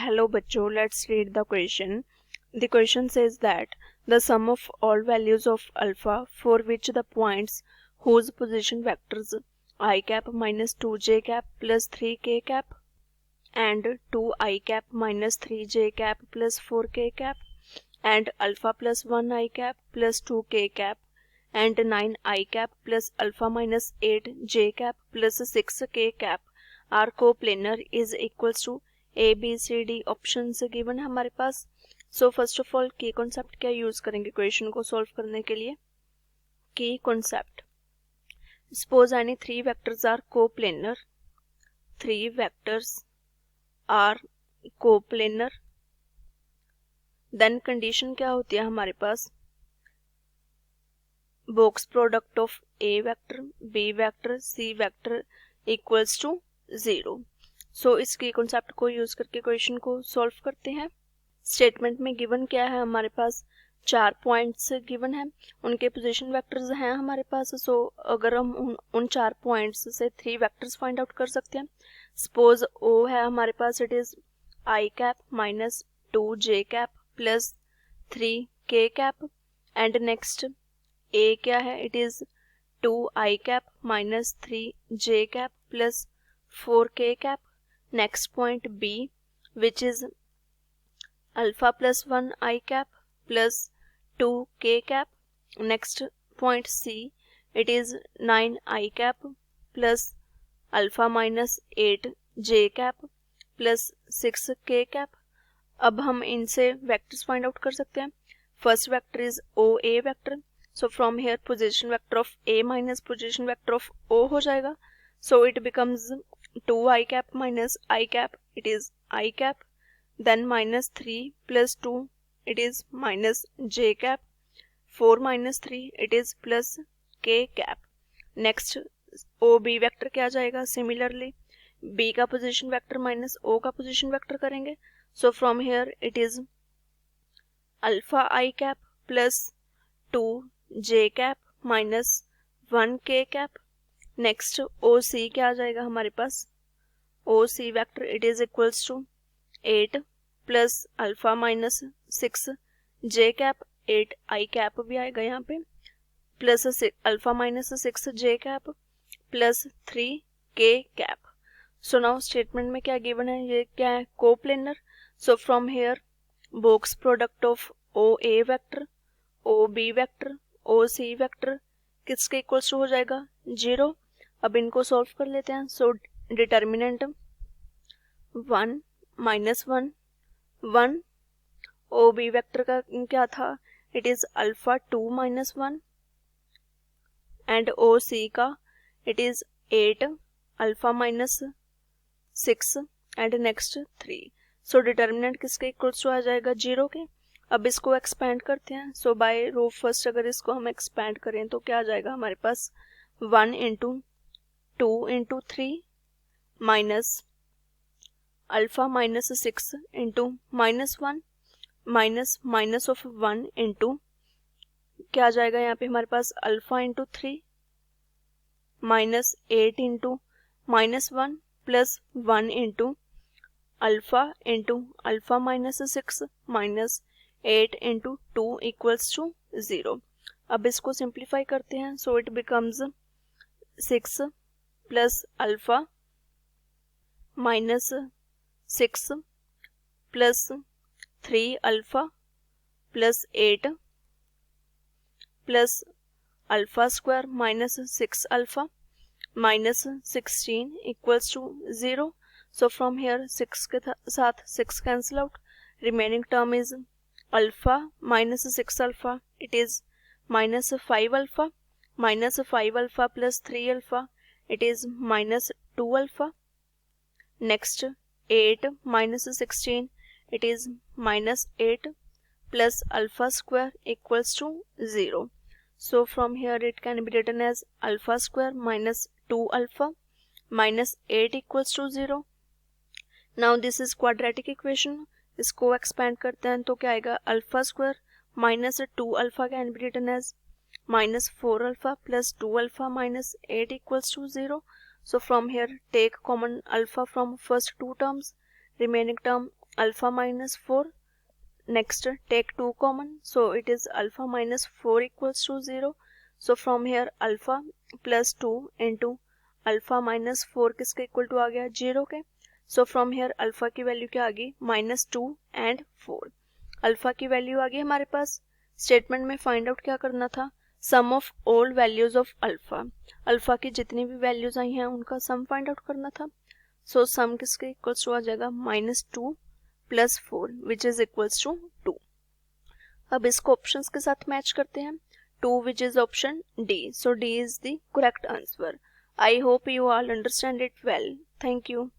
Hello बच्चों, let's read the question. The question says that the sum of all values of alpha for which the points whose position vectors I cap minus 2j cap plus 3k cap and 2I cap minus 3j cap plus 4k cap and alpha plus 1I cap plus 2k cap and 9I cap plus alpha minus 8j cap plus 6k cap are coplanar is equals to A B C D option से given है हमारे पास. So first of all की concept क्या use करेंगे question को solve करने के लिए. की concept, suppose any three vectors are coplanar. Three vectors are coplanar. Then condition क्या होती है हमारे पास, box product of A vector B vector C vector equals to 0. So इसके कॉन्सेप्ट को यूज करके क्वेश्चन को सॉल्व करते हैं. स्टेटमेंट में गिवन क्या है हमारे पास, 4 पॉइंट्स गिवन है, उनके पोजीशन वेक्टर्स हैं हमारे पास. सो अगर हम उन 4 पॉइंट्स से 3 वेक्टर्स फाइंड आउट कर सकते हैं. सपोज ओ है हमारे पास, it is I cap minus 2j cap plus 3k cap and next A क्या है, it is 2i cap minus 3j cap plus 4k cap. Next point B, which is alpha plus 1 I cap plus 2k cap. Next point C, it is 9 I cap plus alpha minus 8j cap plus 6k cap. अब हम इनसे vectors find out कर सकते हैं. First vector is O A vector. So from here position vector of A minus position vector of O हो जाएगा. So it becomes 2i cap minus I cap, it is I cap, then minus 3 plus 2, it is minus j cap, 4 minus 3, it is plus k cap. Next OB vector क्या आ जाएगा, similarly B का position vector minus O का position vector करेंगे. So from here it is alpha I cap plus 2j cap minus 1k cap. Next O C क्या आ जाएगा हमारे पास, O C vector it is equals to 8 plus alpha minus 6j cap, 8 I cap भी आएगा यहाँ पे, plus alpha minus 6j cap plus 3k cap. So now statement में क्या गिवन है, ये क्या है, coplanar. So from here box product of O A vector O B vector O C vector किसके इक्वल्स टू हो जाएगा, 0. अब इनको सॉल्व कर लेते हैं. So determinant 1 minus 1 1, O B vector का क्या था, it is alpha 2 minus 1 and O C का it is 8 alpha minus 6 and next 3. So determinant किसके इक्वल्स टू आ जाएगा, 0 के. अब इसको एक्सपेंड करते हैं. सो बाय रो फर्स्ट अगर इसको हम एक्सपेंड करें तो क्या आ जाएगा हमारे पास, 1 into 2 into 3 minus alpha minus 6 into minus 1 minus minus of 1 into क्या आ जाएगा यहाँ पे हमारे पास, alpha into 3 minus 8 into minus 1 plus 1 into alpha minus 6 minus 8 into 2 equals to 0. अब इसको सिंप्लीफाई करते हैं. So it becomes 6 plus alpha minus 6 plus 3 alpha plus 8 plus alpha square minus 6 alpha minus 16 equals to 0. So from here 6 के साथ 6 cancel out. Remaining term is alpha minus 6 alpha, it is minus 5 alpha minus 5 alpha plus 3 alpha, it is minus 2 alpha. Next 8 minus 16, it is minus 8 plus alpha square equals to 0. So from here it can be written as alpha square minus 2 alpha minus 8 equals to 0. Now this is quadratic equation. इसको expand करते हैं तो क्या आएगा, alpha square minus 2 alpha can be written as minus 4 alpha plus 2 alpha minus 8 equals to 0. So from here take common alpha from first two terms. Remaining term alpha minus 4. Next take 2 common, so it is alpha minus 4 equals to 0. So from here alpha plus 2 into alpha minus 4 किसके equal to आ गया 0 के. So from here alpha की value क्या आ गई -2 and 4. Alpha की value आ गई हमारे पास. स्टेटमेंट में फाइंड आउट क्या करना था, sum of all values of alpha. Alpha की जितनी भी वैल्यूज आई हैं उनका सम फाइंड आउट करना था. सो सम किसके इक्वल्स टू आ जाएगा -2 plus 4 which is equals to 2. अब इसको ऑप्शंस के साथ मैच करते हैं. 2 which is option D, so D is the correct answer. I hope you all understand it well. Thank you.